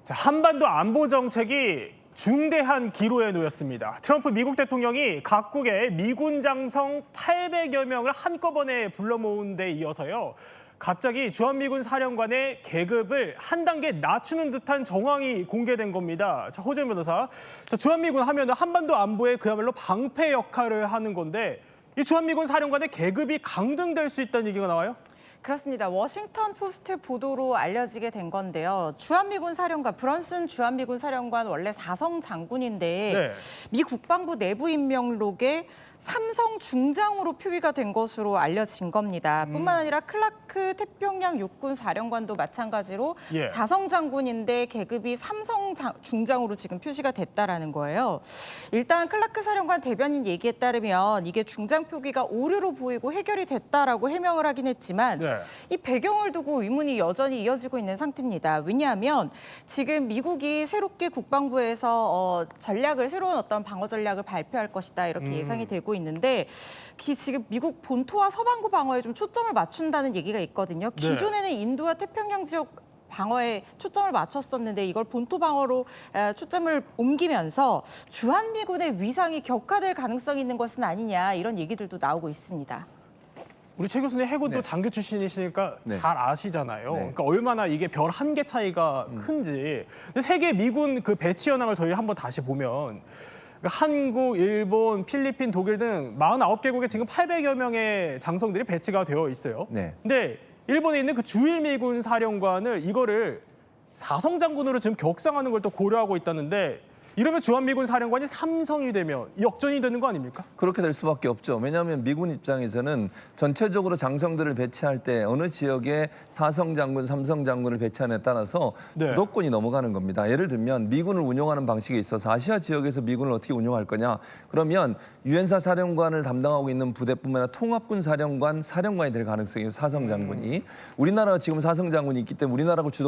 자, 한반도 안보 정책이 중대한 기로에 놓였습니다. 트럼프 미국 대통령이 각국의 미군 장성 800여 명을 한꺼번에 불러 모은 데 이어서요. 갑자기 주한미군 사령관의 계급을 한 단계 낮추는 듯한 정황이 공개된 겁니다. 자, 호재 변호사, 주한미군 하면 한반도 안보에 그야말로 방패 역할을 하는 건데 이 주한미군 사령관의 계급이 강등될 수 있다는 얘기가 나와요? 그렇습니다. 워싱턴 포스트 보도로 알려지게 된 건데요. 주한미군 사령관, 브런슨 주한미군 사령관 원래 4성 장군인데 네. 미 국방부 내부 임명록에 3성 중장으로 표기가 된 것으로 알려진 겁니다. 뿐만 아니라 클라크 태평양 육군 사령관도 마찬가지로 예. 4성 장군인데 계급이 3성 중장으로 지금 표시가 됐다라는 거예요. 일단 클라크 사령관 대변인 얘기에 따르면 이게 중장 표기가 오류로 보이고 해결이 됐다라고 해명을 하긴 했지만 네. 이 배경을 두고 의문이 여전히 이어지고 있는 상태입니다. 왜냐하면 지금 미국이 새롭게 국방부에서 새로운 어떤 방어 전략을 발표할 것이다 이렇게 예상이 되고 있는데 지금 미국 본토와 서반구 방어에 좀 초점을 맞춘다는 얘기가 있거든요. 네. 기존에는 인도와 태평양 지역 방어에 초점을 맞췄었는데 이걸 본토 방어로 초점을 옮기면서 주한미군의 위상이 격화될 가능성이 있는 것은 아니냐 이런 얘기들도 나오고 있습니다. 우리 최 교수님 해군도 네. 장교 출신이시니까 네. 잘 아시잖아요. 네. 그러니까 얼마나 이게 별 한 개 차이가 큰지. 근데 세계 미군 그 배치 현황을 저희 한번 다시 보면 그러니까 한국, 일본, 필리핀, 독일 등 49개국에 지금 800여 명의 장성들이 배치가 되어 있어요. 네. 근데 일본에 있는 그 주일미군 사령관을 이거를 4성 장군으로 지금 격상하는 걸 또 고려하고 있다는데 이러면 주한미군 사령관이 3성이 되면 역전이 되는 거 아닙니까? 그렇게 될 수밖에 없죠. 왜냐하면 미군 입장에서는 전체적으로 장성들을 배치할 때 어느 지역에 4성 장군, 3성 장군을 배치하느냐에 따라서 네. 주도권이 넘어가는 겁니다. 예를 들면 미군을 운용하는 방식에 있어서 아시아 지역에서 미군을 어떻게 운용할 거냐. 그러면 유엔사 사령관을 담당하고 있는 부대뿐만 아니라 통합군 사령관이 될 가능성이 있어요. 4성 장군이. 우리나라가 지금 4성 장군이 있기 때문에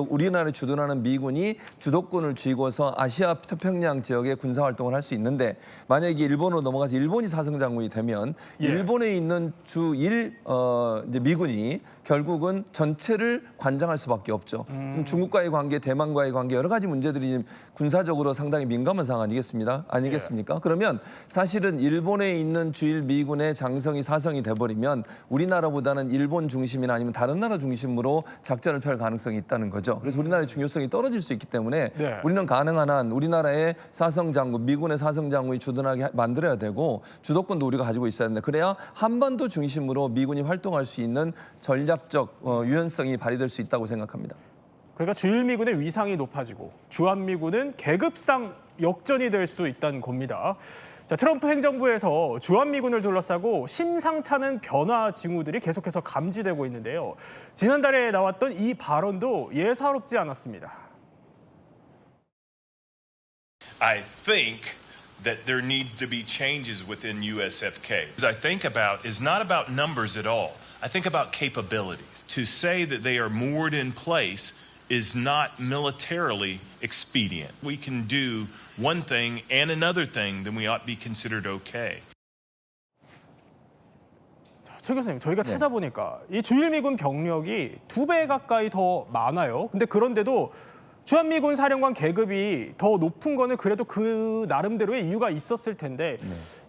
우리나라를 주둔하는 미군이 주도권을 쥐고서 아시아 태평양 지역에 군사 활동을 할 수 있는데 만약에 일본으로 넘어가서 일본이 4성 장군이 되면 예. 일본에 있는 이제 미군이 결국은 전체를 관장할 수밖에 없죠. 좀 중국과의 관계, 대만과의 관계 여러 가지 문제들이 군사적으로 상당히 민감한 상황 아니겠습니까? 그러면 사실은 일본에 있는 주일 미군의 장성이 4성이 돼버리면 우리나라보다는 일본 중심이나 아니면 다른 나라 중심으로 작전을 펼 가능성이 있다는 거죠. 그래서 우리나라의 중요성이 떨어질 수 있기 때문에 네. 우리는 가능한 한 우리나라의 4성 장군, 미군의 4성 장군이 주둔하게 만들어야 되고 주도권도 우리가 가지고 있어야 되는데 그래야 한반도 중심으로 미군이 활동할 수 있는 전략적 유연성이 발휘될 수 있다고 생각합니다. 그러니까 주일미군의 위상이 높아지고 주한미군은 계급상 역전이 될 수 있다는 겁니다. 자, 트럼프 행정부에서 주한미군을 둘러싸고 심상찮은 변화 징후들이 계속해서 감지되고 있는데요. 지난달에 나왔던 이 발언도 예사롭지 않았습니다. I think that there need to be changes within USFK. As I think about is not about numbers at all. I think about capabilities. To say that they are moored in place is not militarily expedient. We can do one thing and another thing, then we ought to be considered okay. 최 교수님, 저희가 찾아보니까 이 주일미군 병력이 2배 가까이 더 많아요. 근데 그런데도 주한미군 사령관 계급이 더 높은 거는 그래도 그 나름대로의 이유가 있었을 텐데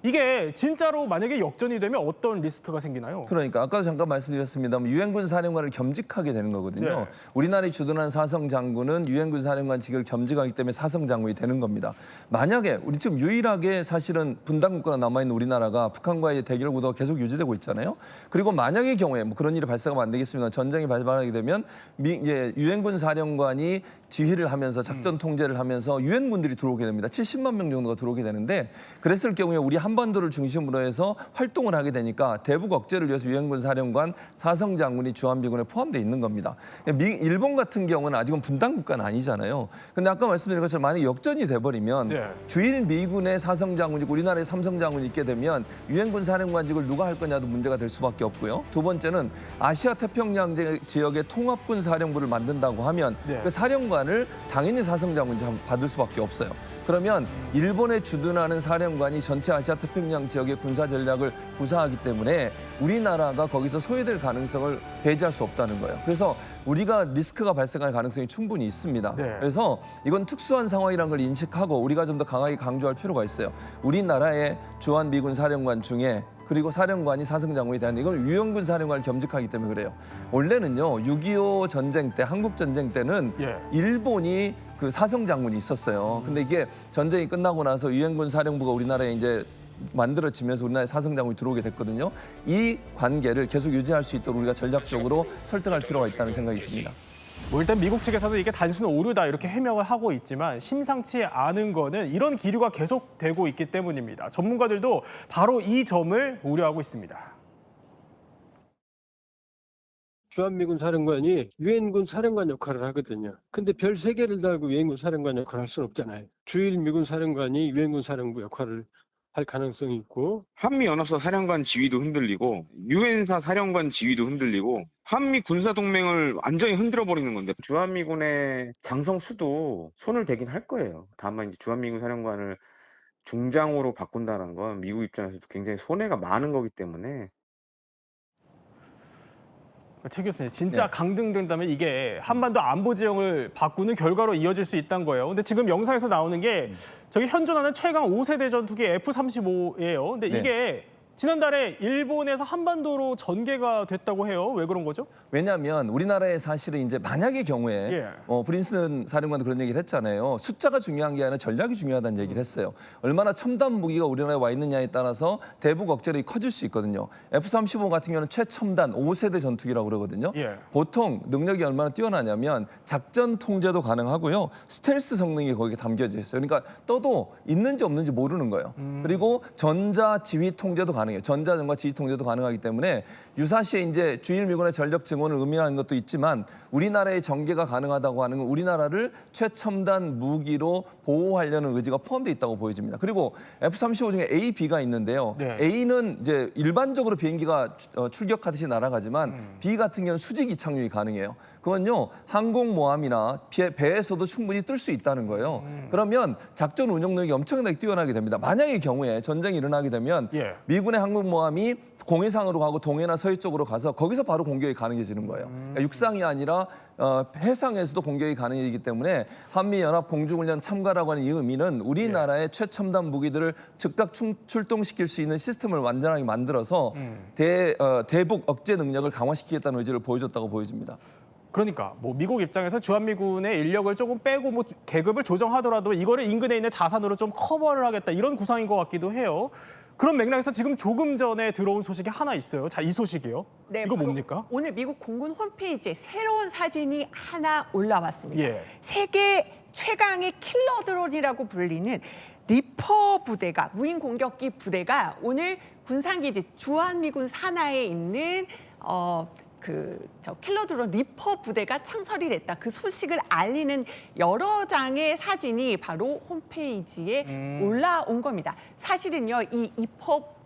이게 진짜로 만약에 역전이 되면 어떤 리스크가 생기나요? 그러니까 아까도 잠깐 말씀드렸습니다만 유엔군 사령관을 겸직하게 되는 거거든요. 네. 우리나라에 주둔한 4성 장군은 유엔군 사령관 직을 겸직하기 때문에 4성 장군이 되는 겁니다. 만약에 우리 지금 유일하게 사실은 분단국가가 남아있는 우리나라가 북한과의 대결 구도가 계속 유지되고 있잖아요. 그리고 만약의 경우에 뭐 그런 일이 발생하면 안 되겠습니다. 전쟁이 발발하게 되면 유엔군 사령관이 지휘를 하면서 작전 통제를 하면서 유엔군들이 들어오게 됩니다. 70만 명 정도가 들어오게 되는데 그랬을 경우에 우리 한반도를 중심으로 해서 활동을 하게 되니까 대북 억제를 위해서 유엔군 사령관 4성 장군이 주한미군에 포함되어 있는 겁니다. 일본 같은 경우는 아직은 분단 국가는 아니잖아요. 근데 아까 말씀드린 것처럼 만약에 역전이 돼버리면 주일 미군의 4성 장군이고 우리나라의 3성 장군이 있게 되면 유엔군 사령관직을 누가 할 거냐도 문제가 될 수밖에 없고요. 두 번째는 아시아 태평양 지역의 통합군 사령부를 만든다고 하면 그 사령관을 우리나라를 당연히 사성장군 받을 수밖에 없어요. 그러면 일본에 주둔하는 사령관이 전체 아시아 태평양 지역의 군사 전략을 구사하기 때문에 우리나라가 거기서 소외될 가능성을 배제할 수 없다는 거예요. 그래서 우리가 리스크가 발생할 가능성이 충분히 있습니다. 네. 그래서 이건 특수한 상황이라는 걸 인식하고 우리가 좀 더 강하게 강조할 필요가 있어요. 우리나라의 주한미군 사령관 중에 그리고 사령관이 사성장군이 되는 이건 유엔군 사령관을 겸직하기 때문에 그래요. 원래는요 6.25 전쟁 때 한국 전쟁 때는 예. 일본이 그 사성장군이 있었어요. 근데 이게 전쟁이 끝나고 나서 유엔군 사령부가 우리나라에 이제 만들어지면서 우리나라에 사성장군이 들어오게 됐거든요. 이 관계를 계속 유지할 수 있도록 우리가 전략적으로 설득할 필요가 있다는 생각이 듭니다. 뭐 일단 미국 측에서도 이게 단순 오류다 이렇게 해명을 하고 있지만 심상치 않은 거는 이런 기류가 계속되고 있기 때문입니다. 전문가들도 바로 이 점을 우려하고 있습니다. 주한미군 사령관이 유엔군 사령관 역할을 하거든요. 근데 별 3개를 달고 유엔군 사령관 역할을 할 수는 없잖아요. 주일 미군 사령관이 유엔군 사령부 역할을 할 가능성이 있고 한미연합사 사령관 지위도 흔들리고 유엔사 사령관 지위도 흔들리고 한미 군사동맹을 완전히 흔들어버리는 건데 주한미군의 장성 수도 손을 대긴 할 거예요. 다만 이제 주한미군 사령관을 중장으로 바꾼다는 건 미국 입장에서도 굉장히 손해가 많은 거기 때문에 최 교수님, 진짜 네. 강등된다면 이게 한반도 안보 지형을 바꾸는 결과로 이어질 수 있다는 거예요. 근데 지금 영상에서 나오는 게 저기 현존하는 최강 5세대 전투기 F-35예요. 근데 네. 이게 지난달에 일본에서 한반도로 전개가 됐다고 해요. 왜 그런 거죠? 왜냐하면 우리나라에 사실은 이제 만약의 경우에 예. 브린슨 사령관도 그런 얘기를 했잖아요. 숫자가 중요한 게 아니라 전략이 중요하다는 얘기를 했어요. 얼마나 첨단 무기가 우리나라에 와 있느냐에 따라서 대북 억제력이 커질 수 있거든요. F-35 같은 경우는 최첨단 5세대 전투기라고 그러거든요. 예. 보통 능력이 얼마나 뛰어나냐면 작전 통제도 가능하고요. 스텔스 성능이 거기에 담겨져 있어요. 그러니까 떠도 있는지 없는지 모르는 거예요. 그리고 전자 지휘 통제도 가능해요. 전자전과 지휘 통제도 가능하기 때문에 유사시에 이제 주일 미군의 전력 증원을 의미하는 것도 있지만 우리나라의 전개가 가능하다고 하는 건 우리나라를 최첨단 무기로 보호하려는 의지가 포함되어 있다고 보여집니다. 그리고 F-35 중에 A, B가 있는데요. 네. A는 이제 일반적으로 비행기가 출격하듯이 날아가지만 B 같은 경우는 수직이 착륙이 가능해요. 그건요 항공모함이나 배에서도 충분히 뜰 수 있다는 거예요. 그러면 작전 운영력이 엄청나게 뛰어나게 됩니다. 만약의 경우에 전쟁이 일어나게 되면 예. 미군의 항공모함이 공해상으로 가고 동해나 서해 쪽으로 가서 거기서 바로 공격이 가능해지는 거예요. 그러니까 육상이 아니라 해상에서도 공격이 가능해지기 때문에 한미연합 공중훈련 참가라고 하는 이 의미는 우리나라의 최첨단 무기들을 즉각 출동시킬 수 있는 시스템을 완전하게 만들어서 대북 억제 능력을 강화시키겠다는 의지를 보여줬다고 보여집니다. 그러니까 뭐 미국 입장에서 주한미군의 인력을 조금 빼고 뭐 계급을 조정하더라도 이거를 인근에 있는 자산으로 좀 커버를 하겠다 이런 구상인 것 같기도 해요. 그런 맥락에서 지금 조금 전에 들어온 소식이 하나 있어요. 자, 이 소식이요. 네, 이거 바로 뭡니까? 오늘 미국 공군 홈페이지에 새로운 사진이 하나 올라왔습니다. 예. 세계 최강의 킬러 드론이라고 불리는 리퍼 부대가 무인 공격기 부대가 오늘 군산기지 주한미군 산하에 있는 킬러 드론 리퍼 부대가 창설이 됐다. 그 소식을 알리는 여러 장의 사진이 바로 홈페이지에 올라온 겁니다. 사실은요, 이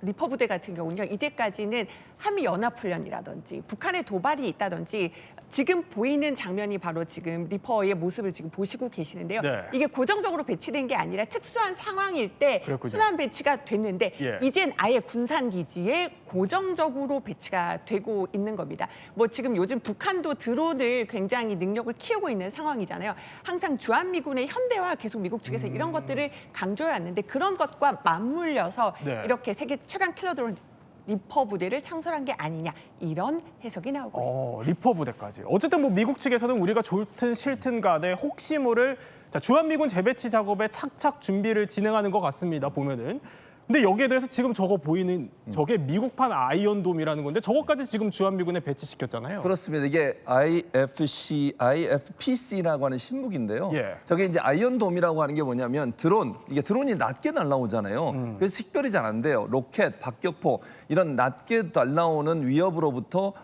리퍼 부대 같은 경우는요, 이제까지는 한미연합훈련이라든지 북한의 도발이 있다든지 지금 보이는 장면이 바로 지금 리퍼의 모습을 지금 보시고 계시는데요. 네. 이게 고정적으로 배치된 게 아니라 특수한 상황일 때 그렇군요. 순환 배치가 됐는데 예. 이젠 아예 군산기지에 고정적으로 배치가 되고 있는 겁니다. 뭐 지금 요즘 북한도 드론을 굉장히 능력을 키우고 있는 상황이잖아요. 항상 주한미군의 현대화 계속 미국 측에서 이런 것들을 강조해 왔는데 그런 것과 맞물려서 네. 이렇게 세계 최강 킬러 드론 리퍼 부대를 창설한 게 아니냐 이런 해석이 나오고 있습니다. 리퍼 부대까지. 어쨌든 뭐 미국 측에서는 우리가 좋든 싫든 간에 혹시 모를 주한미군 재배치 작업에 착착 준비를 진행하는 것 같습니다. 보면은. 근데 여기에 대해서 지금 저거 보이는 저게 미국판 아이언돔이라는 건데 저거까지 지금 주한미군에 배치시켰잖아요. 그렇습니다. 이게 IFPC라고 하는 신무기인데요. 예. 저게 이제 아이언돔이라고 하는 게 뭐냐면 이게 드론이 낮게 날아오잖아요. 그래서 식별이 잘 안 돼요. 로켓, 박격포 이런 낮게 날아오는 위협으로부터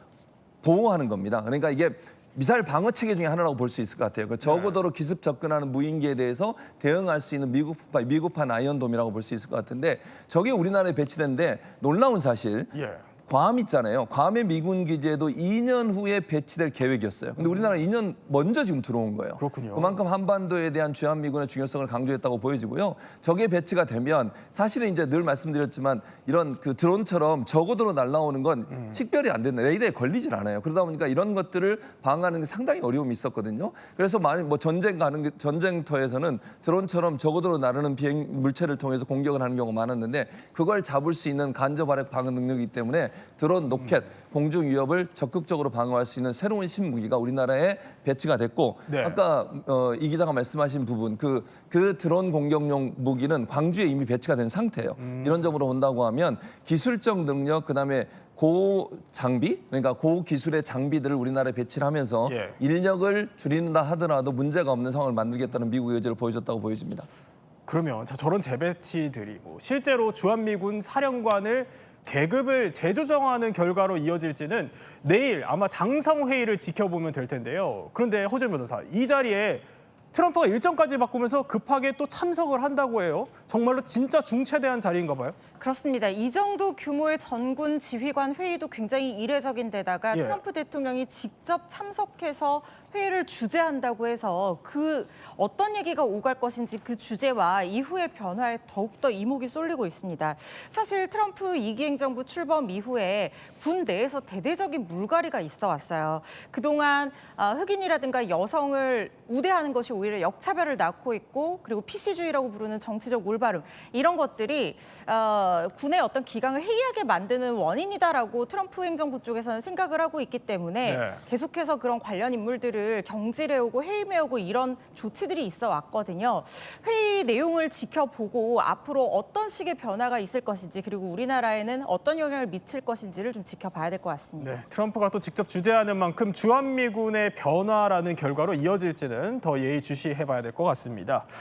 보호하는 겁니다. 그러니까 이게 미사일 방어 체계 중에 하나라고 볼 수 있을 것 같아요. 저고도로 기습 접근하는 무인기에 대해서 대응할 수 있는 미국판 아이언돔이라고 볼 수 있을 것 같은데 저게 우리나라에 배치된데 놀라운 사실 예. 괌 있잖아요. 괌의 미군 기지에도 2년 후에 배치될 계획이었어요. 근데 우리나라 2년 먼저 지금 들어온 거예요. 그렇군요. 그만큼 한반도에 대한 주한미군의 중요성을 강조했다고 보여지고요. 저게 배치가 되면 사실은 이제 늘 말씀드렸지만 이런 그 드론처럼 저고도로 날아오는 건 식별이 안 되는 레이더에 걸리질 않아요. 그러다 보니까 이런 것들을 방어하는 게 상당히 어려움이 있었거든요. 그래서 많이 뭐 전쟁터에서는 드론처럼 저고도로 나르는 비행 물체를 통해서 공격을 하는 경우가 많았는데 그걸 잡을 수 있는 간접 화력 방어 능력이기 때문에 드론, 로켓, 공중 위협을 적극적으로 방어할 수 있는 새로운 신무기가 우리나라에 배치가 됐고 네. 아까 이 기자가 말씀하신 부분 그 드론 공격용 무기는 광주에 이미 배치가 된 상태예요. 이런 점으로 본다고 하면 기술적 능력 그다음에 고장비 그러니까 고기술의 장비들을 우리나라에 배치를 하면서 예. 인력을 줄인다 하더라도 문제가 없는 상황을 만들겠다는 미국의 의지를 보여줬다고 보여집니다. 그러면 저런 재배치들이고 실제로 주한미군 사령관을 계급을 재조정하는 결과로 이어질지는 내일 아마 장성회의를 지켜보면 될 텐데요. 그런데 허준 변호사, 이 자리에 트럼프가 일정까지 바꾸면서 급하게 또 참석을 한다고 해요. 정말로 진짜 중차대한 자리인가 봐요. 그렇습니다. 이 정도 규모의 전군 지휘관 회의도 굉장히 이례적인 데다가 예. 트럼프 대통령이 직접 참석해서 회의를 주재한다고 해서 그 어떤 얘기가 오갈 것인지 그 주제와 이후의 변화에 더욱더 이목이 쏠리고 있습니다. 사실 트럼프 2기 행정부 출범 이후에 군 내에서 대대적인 물갈이가 있어 왔어요. 그동안 흑인이라든가 여성을 우대하는 것이 오히려 역차별을 낳고 있고 그리고 PC주의라고 부르는 정치적 올바름 이런 것들이 군의 어떤 기강을 해이하게 만드는 원인이다라고 트럼프 행정부 쪽에서는 생각을 하고 있기 때문에 네. 계속해서 그런 관련 인물들을 경질해오고 해임해오고 이런 조치들이 있어 왔거든요. 회의 내용을 지켜보고 앞으로 어떤 식의 변화가 있을 것인지 그리고 우리나라에는 어떤 영향을 미칠 것인지를 좀 지켜봐야 될 것 같습니다. 네, 트럼프가 또 직접 주재하는 만큼 주한미군의 변화라는 결과로 이어질지는 더 예의주시해봐야 될 것 같습니다.